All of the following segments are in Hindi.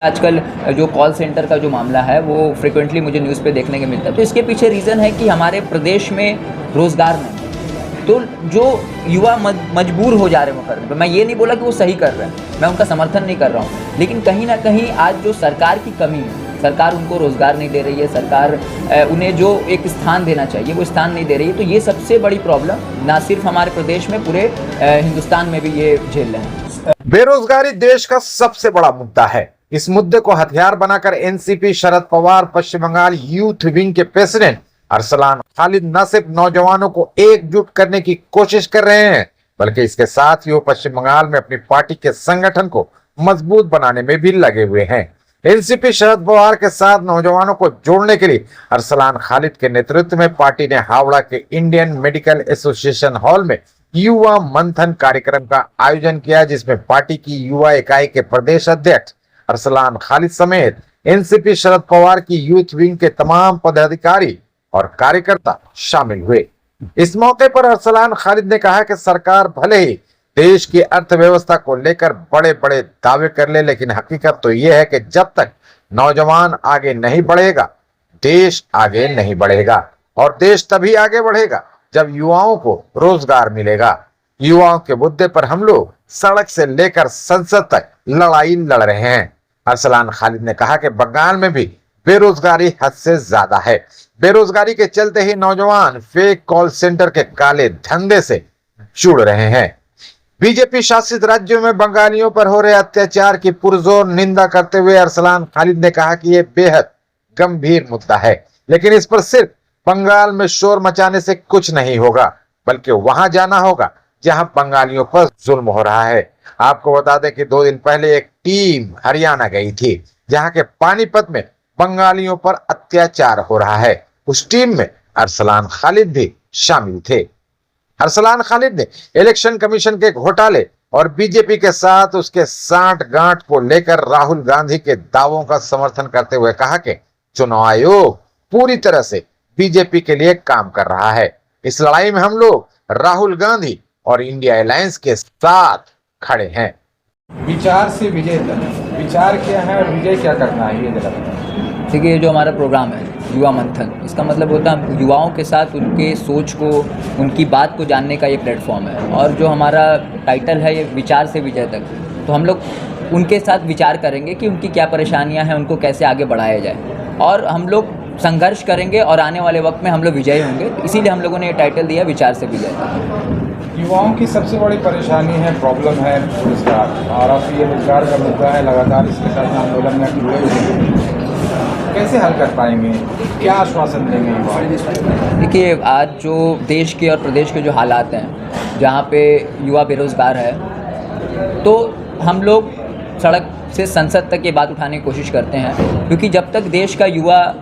आजकल जो कॉल सेंटर का जो मामला है वो फ्रिक्वेंटली मुझे न्यूज़ पे देखने को मिलता है। तो इसके पीछे रीज़न है कि हमारे प्रदेश में रोज़गार नहीं है। तो जो युवा मजबूर हो जा रहे हैं वो करने पे। मैं ये नहीं बोला कि वो सही कर रहे हैं, मैं उनका समर्थन नहीं कर रहा हूँ, लेकिन कहीं ना कहीं आज जो सरकार की कमी है, सरकार उनको रोज़गार नहीं दे रही है, सरकार उन्हें जो एक स्थान देना चाहिए वो स्थान नहीं दे रही है। तो ये सबसे बड़ी प्रॉब्लम ना सिर्फ हमारे प्रदेश में, पूरे हिंदुस्तान में भी ये झेल रहे हैं। बेरोजगारी देश का सबसे बड़ा मुद्दा है। इस मुद्दे को हथियार बनाकर एनसीपी शरद पवार पश्चिम बंगाल यूथ विंग के प्रेसिडेंट अरसलान खालिद न सिर्फ नौजवानों को एकजुट करने की कोशिश कर रहे हैं, बल्कि इसके साथ ही वो पश्चिम बंगाल में अपनी पार्टी के संगठन को मजबूत बनाने में भी लगे हुए हैं। एनसीपी शरद पवार के साथ नौजवानों को जोड़ने के लिए अरसलान खालिद के नेतृत्व में पार्टी ने हावड़ा के इंडियन मेडिकल एसोसिएशन हॉल में युवा मंथन कार्यक्रम का आयोजन किया, जिसमें पार्टी की युवा इकाई के प्रदेश अध्यक्ष अरसलान खालिद समेत एनसीपी शरद पवार की यूथ विंग के तमाम पदाधिकारी और कार्यकर्ता शामिल हुए। इस मौके पर अरसलान खालिद ने कहा कि सरकार भले ही देश की अर्थव्यवस्था को लेकर बड़े बड़े दावे कर ले, लेकिन हकीकत तो यह है कि जब तक नौजवान आगे नहीं बढ़ेगा, देश आगे नहीं बढ़ेगा। और देश तभी आगे बढ़ेगा जब युवाओं को रोजगार मिलेगा। युवाओं के मुद्दे पर हम लोग सड़क से लेकर संसद तक लड़ाई लड़ रहे हैं। अरसलान खालिद ने कहा कि बंगाल में भी बेरोजगारी हद से ज्यादा है। बेरोजगारी के चलते ही नौजवान फेक कॉल सेंटर के काले धंधे से जुड़ रहे हैं। बीजेपी शासित राज्यों में बंगालियों पर हो रहे अत्याचार की पुरजोर निंदा करते हुए अरसलान खालिद ने कहा कि यह बेहद गंभीर मुद्दा है, लेकिन इस पर सिर्फ बंगाल में शोर मचाने से कुछ नहीं होगा, बल्कि वहां जाना होगा जहां बंगालियों पर जुल्म हो रहा है। आपको बता दें कि 2 दिन पहले एक टीम हरियाणा गई थी, जहां के पानीपत में बंगालियों पर अत्याचार हो रहा है। उस टीम में अरसलान खालिद भी शामिल थे। अरसलान खालिद ने इलेक्शन कमीशन के घोटाले और बीजेपी के साथ उसके सांठ-गांठ को लेकर राहुल गांधी के दावों का समर्थन करते हुए कहा कि चुनाव आयोग पूरी तरह से बीजेपी के लिए काम कर रहा है। इस लड़ाई में हम लोग राहुल गांधी और इंडिया अलायंस के साथ खड़े हैं। विचार से विजय तक, विचार क्या है और विजय क्या करना है, ये जरा बताएं। देखिए, ये जो हमारा प्रोग्राम है युवा मंथन, इसका मतलब होता है युवाओं के साथ उनके सोच को, उनकी बात को जानने का ये प्लेटफॉर्म है। और जो हमारा टाइटल है ये विचार से विजय तक, तो हम लोग उनके साथ विचार करेंगे कि उनकी क्या परेशानियां हैं, उनको कैसे आगे बढ़ाया जाए, और हम लोग संघर्ष करेंगे और आने वाले वक्त में हम लोग विजयी होंगे। तो इसीलिए हम लोगों ने ये टाइटल दिया विचार से विजय तक। युवाओं की सबसे बड़ी परेशानी है, प्रॉब्लम है रोजगार, और अब ये रोजगार का मुद्दा है, लगातार इसके साथ आंदोलन में जुड़े हुए हैं। कैसे हल कर पाएंगे, क्या आश्वासन देंगे युवा? देखिए, आज जो देश के और प्रदेश के जो हालात हैं, जहाँ पे युवा बेरोज़गार है, तो हम लोग सड़क से संसद तक ये बात उठाने की कोशिश करते हैं, क्योंकि जब तक देश का युवा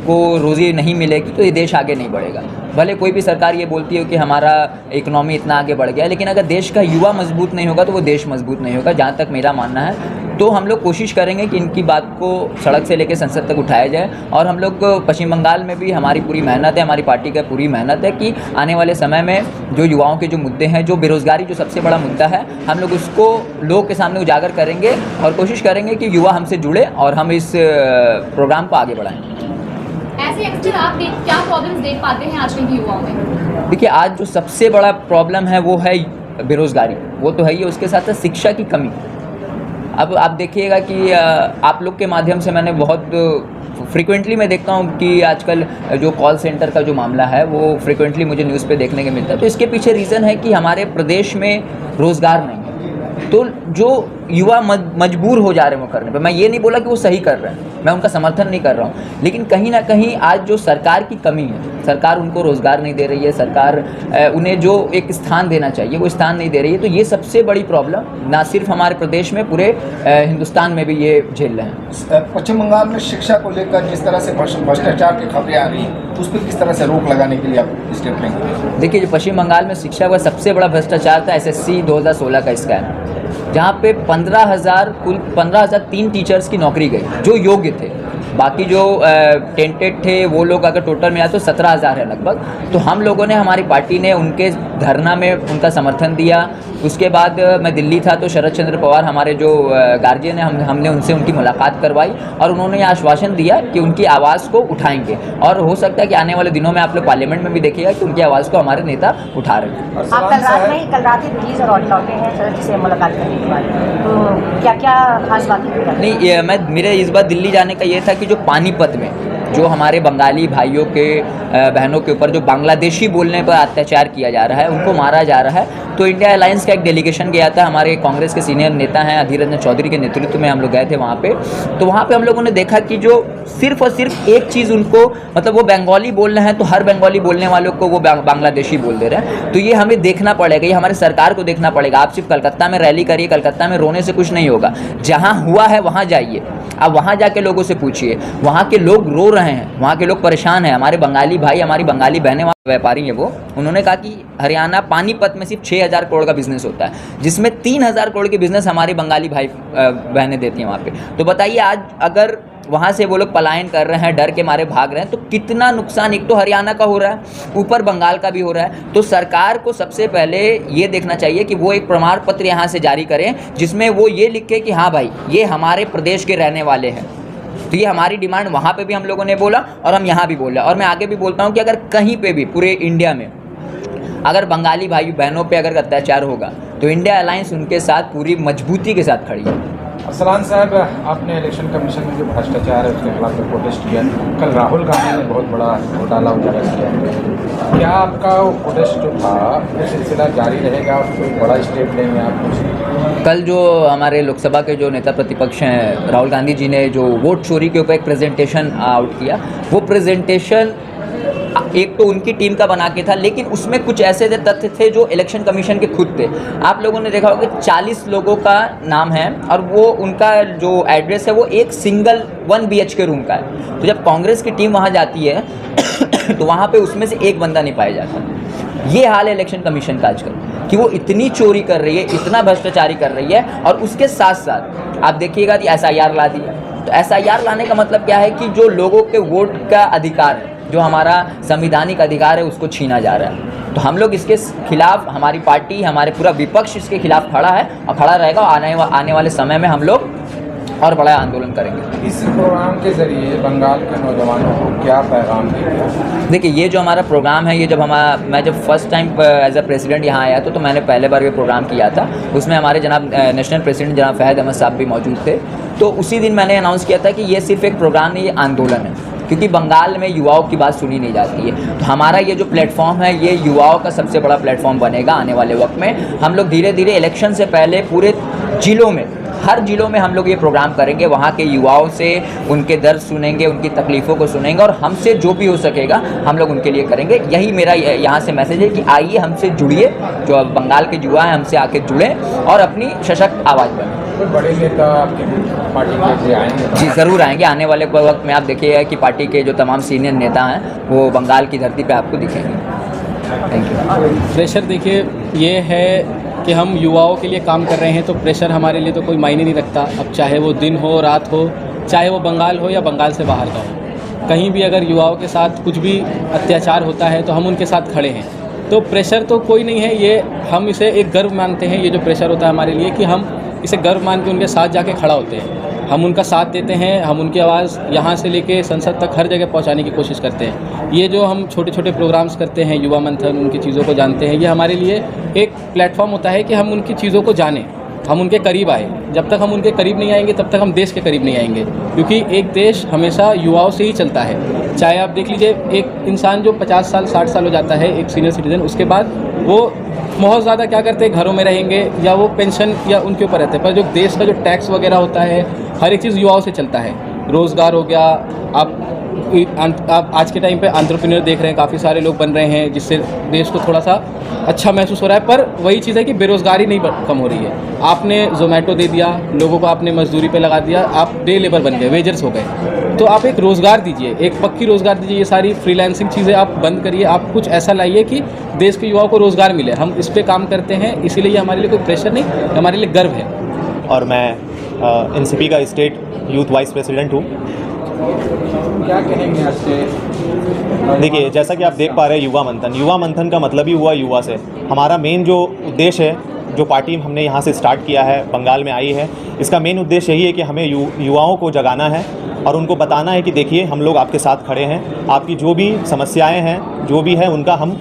को रोज़ी नहीं मिलेगी तो ये देश आगे नहीं बढ़ेगा। भले कोई भी सरकार ये बोलती है कि हमारा इकोनॉमी इतना आगे बढ़ गया है, लेकिन अगर देश का युवा मजबूत नहीं होगा तो वो देश मजबूत नहीं होगा, जहाँ तक मेरा मानना है। तो हम लोग कोशिश करेंगे कि इनकी बात को सड़क से लेकर संसद तक उठाया जाए। और हम लोग पश्चिम बंगाल में भी हमारी पूरी मेहनत है, हमारी पार्टी का पूरी मेहनत है कि आने वाले समय में जो युवाओं के जो मुद्दे हैं, जो बेरोज़गारी जो सबसे बड़ा मुद्दा है, हम लोग उसको लोगों के सामने उजागर करेंगे और कोशिश करेंगे कि युवा हमसे जुड़े और हम इस प्रोग्राम को आगे बढ़ाएँ। ऐसे एक्चुअली आप क्या प्रॉब्लम्स देख पाते हैं आजकल के युवाओं में? देखिए, आज जो सबसे बड़ा प्रॉब्लम है वो है बेरोज़गारी, वो तो है ही, उसके साथ साथ शिक्षा की कमी। अब आप देखिएगा कि आप लोग के माध्यम से मैंने बहुत फ्रिक्वेंटली मैं देखता हूँ कि आजकल जो कॉल सेंटर का जो मामला है वो फ्रिक्वेंटली मुझे न्यूज़ पे देखने को मिलता है। तो इसके पीछे रीज़न है कि हमारे प्रदेश में रोज़गार नहीं है। तो जो युवा मजबूर हो जा रहे हैं वो करने पे। मैं ये नहीं बोला कि वो सही कर रहे हैं, मैं उनका समर्थन नहीं कर रहा हूँ, लेकिन कहीं ना कहीं आज जो सरकार की कमी है, सरकार उनको रोज़गार नहीं दे रही है, सरकार उन्हें जो एक स्थान देना चाहिए वो स्थान नहीं दे रही है। तो ये सबसे बड़ी प्रॉब्लम ना सिर्फ हमारे प्रदेश में, पूरे हिंदुस्तान में भी ये झेल रहे हैं। पश्चिम बंगाल में शिक्षा को लेकर जिस तरह से भ्रष्टाचार की खबरें आ रही हैं, उस पर किस तरह से रोक लगाने के लिए आप स्टेप लेंगे? देखिए, जो पश्चिम बंगाल में शिक्षा का सबसे बड़ा भ्रष्टाचार था SSC 2016 का स्कैम, जहाँ पे 15,003 टीचर्स की नौकरी गई जो योग्य थे। बाकी जो टेंटेड थे वो लोग अगर टोटल में आए तो 17,000 है लगभग। तो हम लोगों ने, हमारी पार्टी ने उनके धरना में उनका समर्थन दिया। उसके बाद मैं दिल्ली था तो शरद चंद्र पवार हमारे जो गार्जियन है, हमने उनसे उनकी मुलाकात करवाई और उन्होंने ये आश्वासन दिया कि उनकी आवाज़ को उठाएंगे और हो सकता है कि आने वाले दिनों में आप लोग पार्लियामेंट में भी देखिएगा कि उनकी आवाज़ को हमारे नेता उठा रहे हैं। आप कल रात ही दिल्ली से लौटे हैं शरद जी से मुलाकात करने के बाद, तो क्या क्या खास बातें हुई? नहीं, मेरे इस बार दिल्ली जाने का ये था कि जो पानीपत में जो हमारे बंगाली भाइयों के बहनों के ऊपर जो बांग्लादेशी बोलने पर अत्याचार किया जा रहा है, उनको मारा जा रहा है, तो इंडिया अलायंस का एक डेलीगेशन गया था। हमारे कांग्रेस के सीनियर नेता हैं अधीर रंजन चौधरी के नेतृत्व में हम लोग गए थे वहाँ पे। तो वहाँ पे हम लोगों ने देखा कि जो सिर्फ और सिर्फ एक चीज़ उनको, मतलब वो बंगाली बोल रहे हैं तो हर बंगाली बोलने वालों को वो बांग्लादेशी बोल दे रहे हैं। तो ये हमें देखना पड़ेगा, ये हमारे सरकार को देखना पड़ेगा। आप सिर्फ कलकत्ता में रैली करिए, कलकत्ता में रोने से कुछ नहीं होगा। जहाँ हुआ है वहाँ जाइए, आप वहाँ जाके लोगों से पूछिए। वहाँ के लोग रो रहे हैं, वहाँ के लोग परेशान हैं। हमारे बंगाली भाई, हमारी बंगाली बहनें, वहाँ व्यापारी हैं, वो उन्होंने कहा कि हरियाणा पानीपत में सिर्फ 6,000 करोड़ का बिजनेस होता है, जिसमें 3,000 करोड़ की बिजनेस हमारी बंगाली भाई बहनें देती हैं वहाँ पे। तो बताइए, आज अगर वहाँ से वो लोग पलायन कर रहे हैं, डर के मारे भाग रहे हैं, तो कितना नुकसान एक तो हरियाणा का हो रहा है, ऊपर बंगाल का भी हो रहा है। तो सरकार को सबसे पहले ये देखना चाहिए कि वो एक प्रमाण पत्र यहाँ से जारी करें जिसमें वो ये लिखे कि हाँ भाई, ये हमारे प्रदेश के रहने वाले हैं। तो ये हमारी डिमांड वहाँ पे भी हम लोगों ने बोला और हम यहाँ भी बोला, और मैं आगे भी बोलता हूँ कि अगर कहीं पे भी पूरे इंडिया में अगर बंगाली भाई बहनों पे अगर अत्याचार होगा तो इंडिया अलायंस उनके साथ पूरी मजबूती के साथ खड़ी है। अरसलान साहब, आपने इलेक्शन कमीशन में जो भ्रष्टाचार है उसके खिलाफ में प्रोटेस्ट किया। कल राहुल गांधी ने बहुत बड़ा घोटाला उजागर किया। क्या आपका वो प्रोटेस्ट जो था वो सिलसिला जारी रहेगा? कोई बड़ा स्टेप लेंगे आप कुछ? कल जो हमारे लोकसभा के जो नेता प्रतिपक्ष हैं राहुल गांधी जी ने जो वोट चोरी के ऊपर एक प्रेजेंटेशन आउट किया, वो प्रेजेंटेशन एक तो उनकी टीम का बना के था, लेकिन उसमें कुछ ऐसे तथ्य थे जो इलेक्शन कमीशन के खुद थे। आप लोगों ने देखा होगा कि 40 लोगों का नाम है और वो उनका जो एड्रेस है वो एक सिंगल 1 BHK रूम का है। तो जब कांग्रेस की टीम वहाँ जाती है तो वहाँ पे उसमें से एक बंदा नहीं पाया जाता। ये हाल है इलेक्शन कमीशन का आजकल कि वो इतनी चोरी कर रही है, इतना भ्रष्टाचारी कर रही है, और उसके साथ साथ आप देखिएगा कि SIR ला दिया। तो SIR लाने का मतलब क्या है कि जो लोगों के वोट का अधिकार है, जो हमारा संवैधानिक अधिकार है, उसको छीना जा रहा है। तो हम लोग इसके खिलाफ, हमारी पार्टी, हमारे पूरा विपक्ष इसके खिलाफ खड़ा है और खड़ा रहेगा। आने वाले समय में हम लोग और बड़ा आंदोलन करेंगे। इस प्रोग्राम के जरिए बंगाल के नौजवानों को क्या पैगाम देंगे? देखिए, ये जो हमारा प्रोग्राम है, ये जब मैं जब first time as a president यहाँ आया तो मैंने पहले बार ये प्रोग्राम किया था। उसमें हमारे जनाब नेशनल प्रेसिडेंट जनाब फहद अहमद साहब भी मौजूद थे। तो उसी दिन मैंने अनाउंस किया था कि ये सिर्फ एक प्रोग्राम नहीं, ये आंदोलन है, क्योंकि बंगाल में युवाओं की बात सुनी नहीं जाती है। तो हमारा ये जो प्लेटफॉर्म है, ये युवाओं का सबसे बड़ा प्लेटफॉर्म बनेगा आने वाले वक्त में। हम लोग धीरे धीरे इलेक्शन से पहले पूरे जिलों में, हर जिलों में हम लोग ये प्रोग्राम करेंगे। वहाँ के युवाओं से उनके दर्द सुनेंगे, उनकी तकलीफ़ों को सुनेंगे, और हमसे जो भी हो सकेगा हम लोग उनके लिए करेंगे। यही मेरा यहाँ से मैसेज है कि आइए हमसे जुड़िए, जो बंगाल के युवा हैं हमसे आके जुड़ें और अपनी सशक्त आवाज़ बनें। कोई बड़े नेता आपकी पार्टी के लिए आएंगे? जी, ज़रूर आएंगे। आने वाले वक्त में आप देखिएगा कि पार्टी के जो तमाम सीनियर नेता हैं वो बंगाल की धरती पे आपको दिखेंगे। Thank you. प्रेशर देखिए, ये है कि हम युवाओं के लिए काम कर रहे हैं, तो प्रेशर हमारे लिए तो कोई मायने नहीं रखता। अब चाहे वो दिन हो, रात हो, चाहे वो बंगाल हो या बंगाल से बाहर का हो, कहीं भी अगर युवाओं के साथ कुछ भी अत्याचार होता है तो हम उनके साथ खड़े हैं। तो प्रेशर तो कोई नहीं है, ये हम इसे एक गर्व मानते हैं। ये जो प्रेशर होता है हमारे लिए, कि हम इसे गर्व मान के उनके साथ जाके खड़ा होते हैं, हम उनका साथ देते हैं, हम उनकी आवाज़ यहाँ से लेके संसद तक हर जगह पहुँचाने की कोशिश करते हैं। ये जो हम छोटे छोटे प्रोग्राम्स करते हैं, युवा मंथन, उनकी चीज़ों को जानते हैं, ये हमारे लिए एक प्लेटफॉर्म होता है कि हम उनकी चीज़ों को जानें, हम उनके करीब आए। जब तक हम उनके करीब नहीं आएंगे तब तक हम देश के करीब नहीं आएंगे, क्योंकि एक देश हमेशा युवाओं से ही चलता है। चाहे आप देख लीजिए, एक इंसान जो 50 साल 60 साल हो जाता है, एक सीनियर सिटीजन, उसके बाद वो बहुत ज़्यादा क्या करते हैं, घरों में रहेंगे या वो पेंशन या उनके ऊपर रहते हैं। पर जो देश का जो टैक्स वगैरह होता है, हर एक चीज़ युवाओं से चलता है। रोज़गार हो गया, आप आज के टाइम पे एंटरप्रेन्योर देख रहे हैं, काफ़ी सारे लोग बन रहे हैं, जिससे देश को थोड़ा सा अच्छा महसूस हो रहा है। पर वही चीज़ है कि बेरोज़गारी नहीं कम हो रही है। आपने ज़ोमैटो दे दिया, लोगों को आपने मजदूरी पे लगा दिया, आप डे लेबर बन गए, वेजर्स हो गए। तो आप एक रोज़गार दीजिए, एक पक्की रोज़गार दीजिए। ये सारी फ्रीलांसिंग चीज़ें आप बंद करिए, आप कुछ ऐसा लाइए कि देश के युवाओं को रोज़गार मिले। हम इस पर काम करते हैं, इसीलिए ये हमारे लिए कोई प्रेशर नहीं, हमारे लिए गर्व है। और मैं NCP का स्टेट यूथ वाइस प्रेसिडेंट हूँ। क्या कहेंगे आज के देखिए, जैसा कि आप देख पा रहे हैं युवा मंथन का मतलब ही हुआ युवा से। हमारा मेन जो उद्देश्य है, जो पार्टी हमने यहाँ से स्टार्ट किया है, बंगाल में आई है, इसका मेन उद्देश्य यही है कि हमें युवाओं को जगाना है और उनको बताना है कि देखिए हम लोग आपके साथ खड़े हैं। आपकी जो भी समस्याएं हैं, जो भी है, उनका हम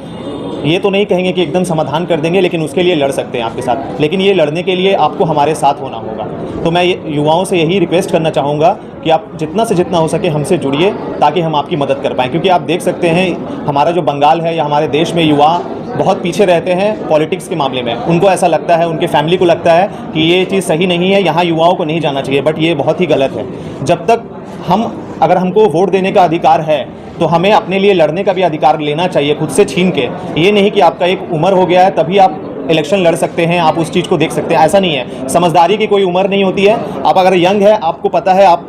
ये तो नहीं कहेंगे कि एकदम समाधान कर देंगे, लेकिन उसके लिए लड़ सकते हैं आपके साथ। लेकिन ये लड़ने के लिए आपको हमारे साथ होना होगा। तो मैं युवाओं से यही रिक्वेस्ट करना चाहूँगा कि आप जितना से जितना हो सके हमसे जुड़िए, ताकि हम आपकी मदद कर पाएँ। क्योंकि आप देख सकते हैं हमारा जो बंगाल है या हमारे देश में युवा बहुत पीछे रहते हैं पॉलिटिक्स के मामले में। उनको ऐसा लगता है, उनके फैमिली को लगता है कि ये चीज़ सही नहीं है, यहाँ युवाओं को नहीं जाना चाहिए, बट ये बहुत ही गलत है। जब तक अगर हमको वोट देने का अधिकार है तो हमें अपने लिए लड़ने का भी अधिकार लेना चाहिए, खुद से छीन के। ये नहीं कि आपका एक उम्र हो गया है तभी आप इलेक्शन लड़ सकते हैं, आप उस चीज़ को देख सकते हैं, ऐसा नहीं है। समझदारी की कोई उम्र नहीं होती है। आप अगर यंग है, आपको पता है, आप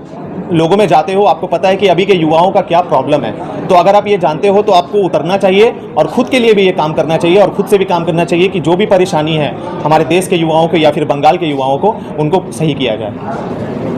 लोगों में जाते हो, आपको पता है कि अभी के युवाओं का क्या प्रॉब्लम है, तो अगर आप ये जानते हो तो आपको उतरना चाहिए और खुद के लिए भी ये काम करना चाहिए और खुद से भी काम करना चाहिए कि जो भी परेशानी है हमारे देश के युवाओं को या फिर बंगाल के युवाओं को, उनको सही किया जाए।